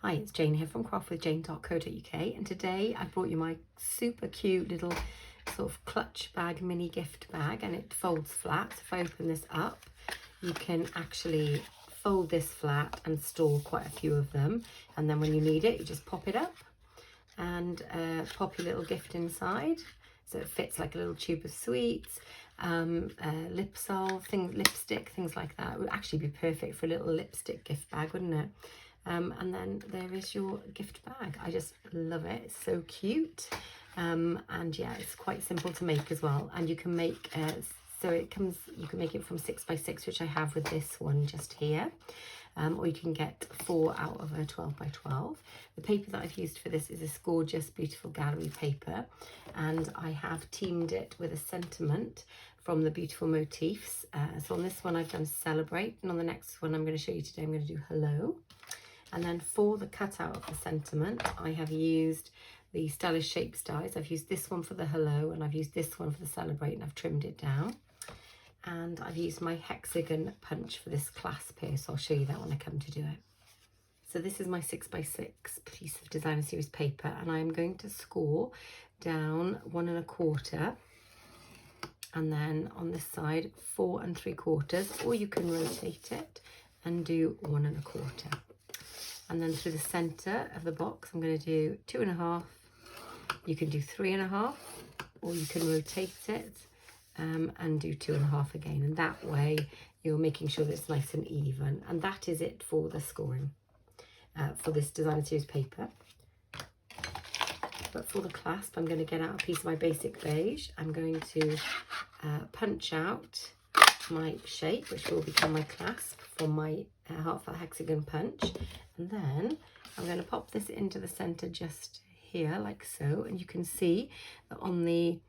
Hi, it's Jane here from craftwithjane.co.uk, and today I brought you my super cute little sort of clutch bag, mini gift bag, and it folds flat. So if I open this up, you can actually fold this flat and store quite a few of them, and then when you need it, you just pop it up and pop your little gift inside. So it fits like a little tube of sweets, lip salve, lipstick, things like that. It would actually be perfect for a little lipstick gift bag, wouldn't it? And then there is your gift bag. I just love it. It's so cute. And yeah, it's quite simple to make as well. And you can make, you can make it from 6x6, which I have with this one just here. Or you can get 4 out of a 12x12. The paper that I've used for this is this gorgeous, beautiful gallery paper. And I have teamed it with a sentiment from the Beautiful Motifs. So on this one, I've done Celebrate. And on the next one I'm going to show you today, I'm going to do Hello. And then for the cutout of the sentiment, I have used the Stylish Shapes dies. I've used this one for the Hello, and I've used this one for the Celebrate, and I've trimmed it down. And I've used my hexagon punch for this clasp here, so I'll show you that when I come to do it. So this is my 6x6 piece of Designer Series paper, and I'm going to score down 1 1/4, and then on this side 4 3/4, or you can rotate it and do 1 1/4. And then through the center of the box, I'm going to do 2 1/2. You can do 3 1/2, or you can rotate it and do 2 1/2 again. And that way you're making sure that it's nice and even. And that is it for the scoring for this Designer Series paper. But for the clasp, I'm going to get out a piece of my basic beige. I'm going to punch out my shape, which will become my clasp from my heartfelt hexagon punch. And then I'm going to pop this into the center just here, like so. And you can see that on the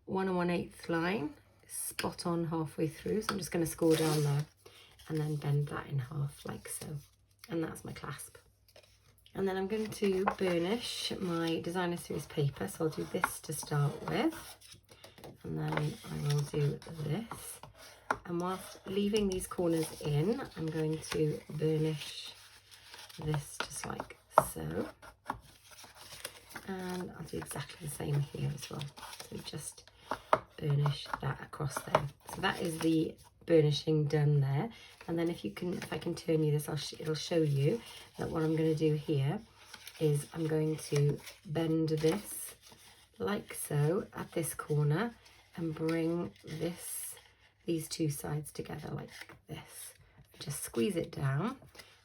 1 1/8 line, spot on halfway through. So I'm just going to score down there and then bend that in half, like so. And that's my clasp. And then I'm going to burnish my Designer Series paper. So I'll do this to start with. And then I will do this. And whilst leaving these corners in, I'm going to burnish this just like so. And I'll do exactly the same here as well. So just burnish that across there. So that is the burnishing done there. And then if I can turn you this, it'll show you that what I'm going to do here is I'm going to bend this like so at this corner and bring these two sides together like this. Just squeeze it down,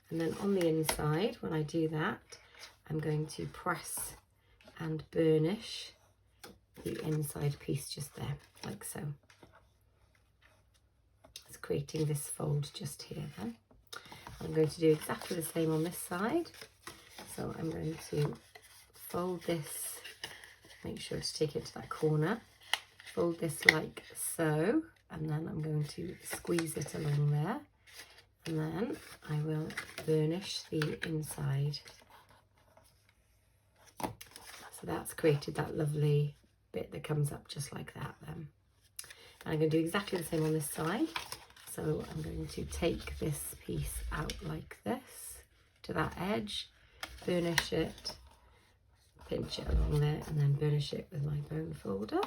and then on the inside, when I do that, I'm going to press and burnish the inside piece just there, like so. It's creating this fold just here then. I'm going to do exactly the same on this side. So I'm going to fold this, make sure to take it to that corner, fold this like so, and then I'm going to squeeze it along there, and then I will burnish the inside. So that's created that lovely bit that comes up just like that then. And I'm going to do exactly the same on this side. So I'm going to take this piece out like this to that edge, burnish it, pinch it along there, and then burnish it with my bone folder.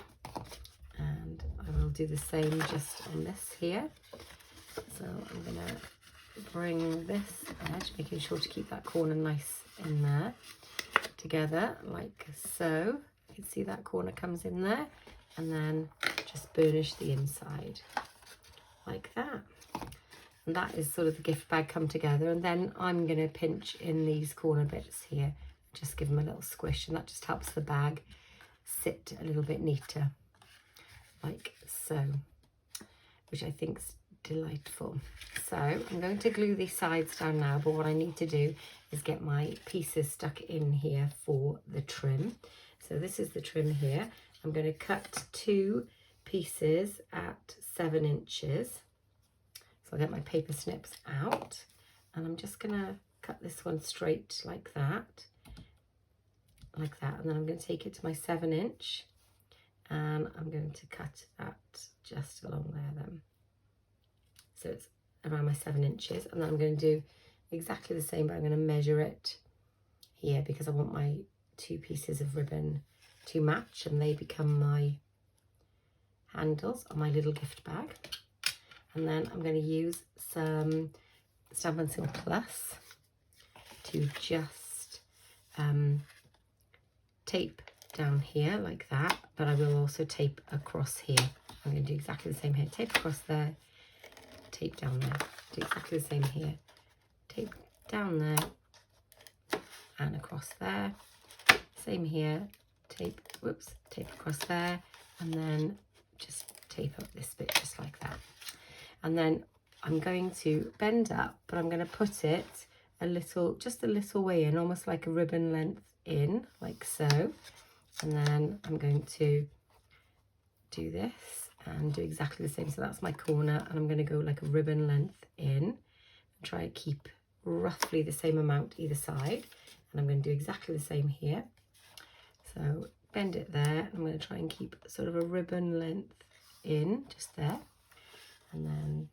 And I will do the same just on this here. So I'm going to bring this edge, making sure to keep that corner nice in there, together like so. You can see that corner comes in there, and then just burnish the inside like that. And that is sort of the gift bag come together. And then I'm going to pinch in these corner bits here, just give them a little squish, and that just helps the bag sit a little bit neater, like so, which I think's delightful. So I'm going to glue these sides down now, but what I need to do is get my pieces stuck in here for the trim. So this is the trim here. I'm going to cut 2 pieces at 7 inches. So I'll get my paper snips out, and I'm just going to cut this one straight like that, and then I'm going to take it to my 7 inch, and I'm going to cut that just along there then. So it's around my 7 inches, and then I'm going to do exactly the same, but I'm going to measure it here because I want my 2 pieces of ribbon to match, and they become my handles on my little gift bag. And then I'm going to use some Stampin' Silk Plus to just tape down here like that, but I will also tape across here. I'm going to do exactly the same here. Tape across there, tape down there. Do exactly the same here. Tape down there and across there. Same here. Tape, whoops, tape across there, and then just tape up this bit just like that. And then I'm going to bend up, but I'm going to put it a little, just a little way in, almost like a ribbon length in, like so. And then I'm going to do this and do exactly the same. So that's my corner, and I'm going to go like a ribbon length in and try to keep roughly the same amount either side. And I'm going to do exactly the same here. So bend it there. I'm going to try and keep sort of a ribbon length in just there. And then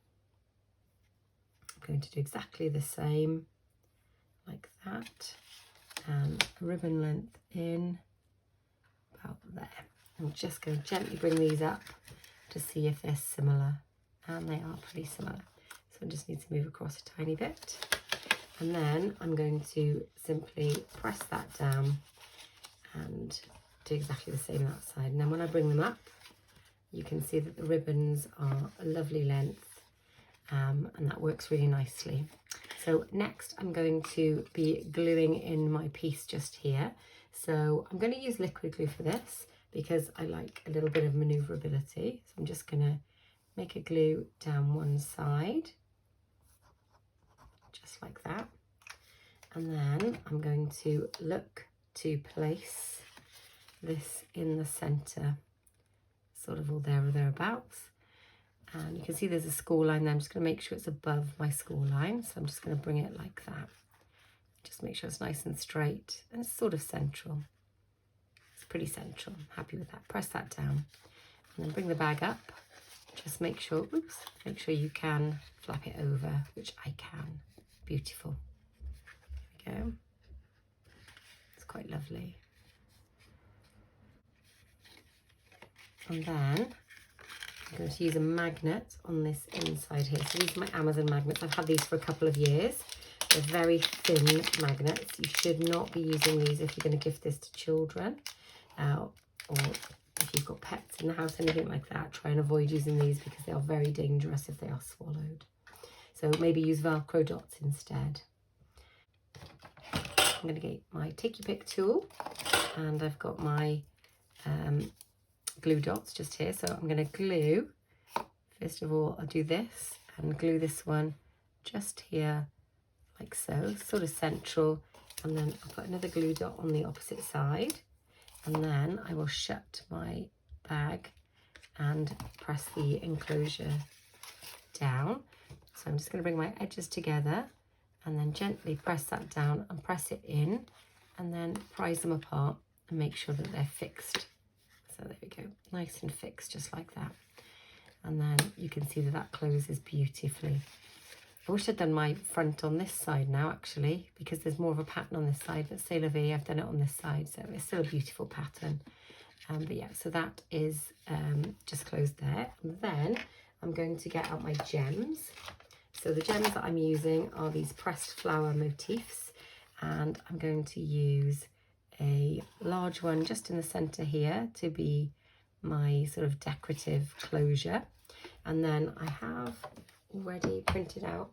I'm going to do exactly the same like that, and a ribbon length in about there. I'm just going to gently bring these up to see if they're similar, and they are pretty similar. So I just need to move across a tiny bit, and then I'm going to simply press that down and do exactly the same that side. And then when I bring them up, you can see that the ribbons are a lovely length, and that works really nicely. So next I'm going to be gluing in my piece just here. So I'm going to use liquid glue for this because I like a little bit of maneuverability. So I'm just going to make a glue down one side, just like that. And then I'm going to look to place this in the center, sort of all there or thereabouts. And you can see there's a score line there. I'm just going to make sure it's above my score line. So I'm just going to bring it like that. Just make sure it's nice and straight and it's sort of central. It's pretty central. I'm happy with that. Press that down and then bring the bag up. Just make sure, oops, make sure you can flap it over, which I can. Beautiful. There we go. It's quite lovely. And then I'm going to use a magnet on this inside here. So these are my Amazon magnets. I've had these for a couple of years. They're very thin magnets. You should not be using these if you're going to gift this to children, or if you've got pets in the house, anything like that. Try and avoid using these because they are very dangerous if they are swallowed. So maybe use Velcro dots instead. I'm going to get my Take Your Pick tool, and I've got my glue dots just here. So I'm going to glue, first of all, I'll do this and glue this one just here like so, sort of central, and then I'll put another glue dot on the opposite side, and then I will shut my bag and press the enclosure down. So I'm just going to bring my edges together and then gently press that down and press it in, and then prise them apart and make sure that they're fixed. So there we go, nice and fixed, just like that. And then you can see that that closes beautifully. I wish I'd done my front on this side now, actually, because there's more of a pattern on this side, but c'est la vie, I've done it on this side, so it's still a beautiful pattern. But yeah, so that is just closed there. And then I'm going to get out my gems. So the gems that I'm using are these pressed flower motifs, and I'm going to use a large one just in the center here to be my sort of decorative closure. And then I have already printed out,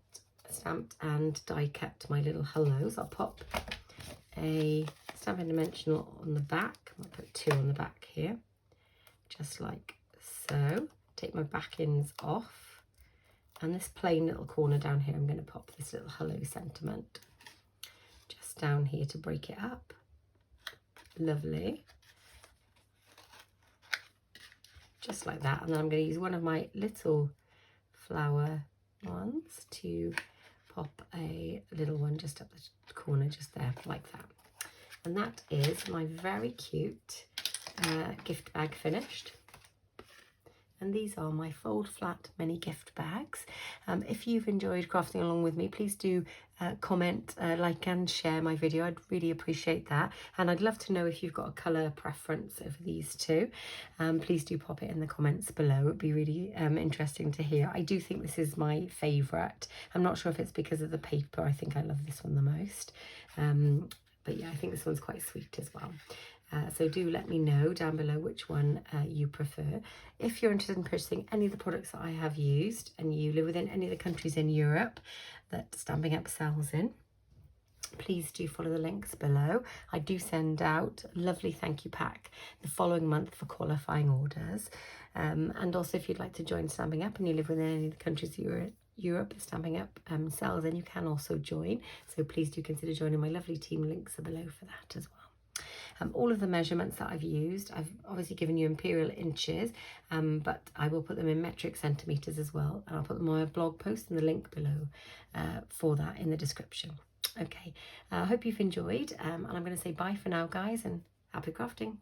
stamped and die cut my little hellos. I'll pop a Stampin' Dimensional on the back. I'll put 2 on the back here, just like so. Take my back ends off, and this plain little corner down here, I'm going to pop this little hello sentiment just down here to break it up. Lovely. Just like that. And then I'm going to use one of my little flower ones to pop a little one just up the corner, just there, like that. And that is my very cute gift bag finished. and these are my fold flat mini gift bags. If you've enjoyed crafting along with me, please do comment, like and share my video. I'd really appreciate that, and I'd love to know if you've got a colour preference over these two. Please do pop it in the comments below. It'd be really interesting to hear. I do think this is my favourite. I'm not sure if it's because of the paper. I think I love this one the most, but yeah, I think this one's quite sweet as well. So do let me know down below which one you prefer. If you're interested in purchasing any of the products that I have used and you live within any of the countries in Europe that Stampin' Up sells in, please do follow the links below. I do send out a lovely thank you pack the following month for qualifying orders. And also if you'd like to join Stampin' Up and you live within any of the countries Europe Stampin' Up sells, then you can also join. So please do consider joining my lovely team. Links are below for that as well. All of the measurements that I've used, I've obviously given you imperial inches, but I will put them in metric centimetres as well, and I'll put them on my blog post and the link below for that in the description. Okay, I hope you've enjoyed, and I'm going to say bye for now, guys, and happy crafting.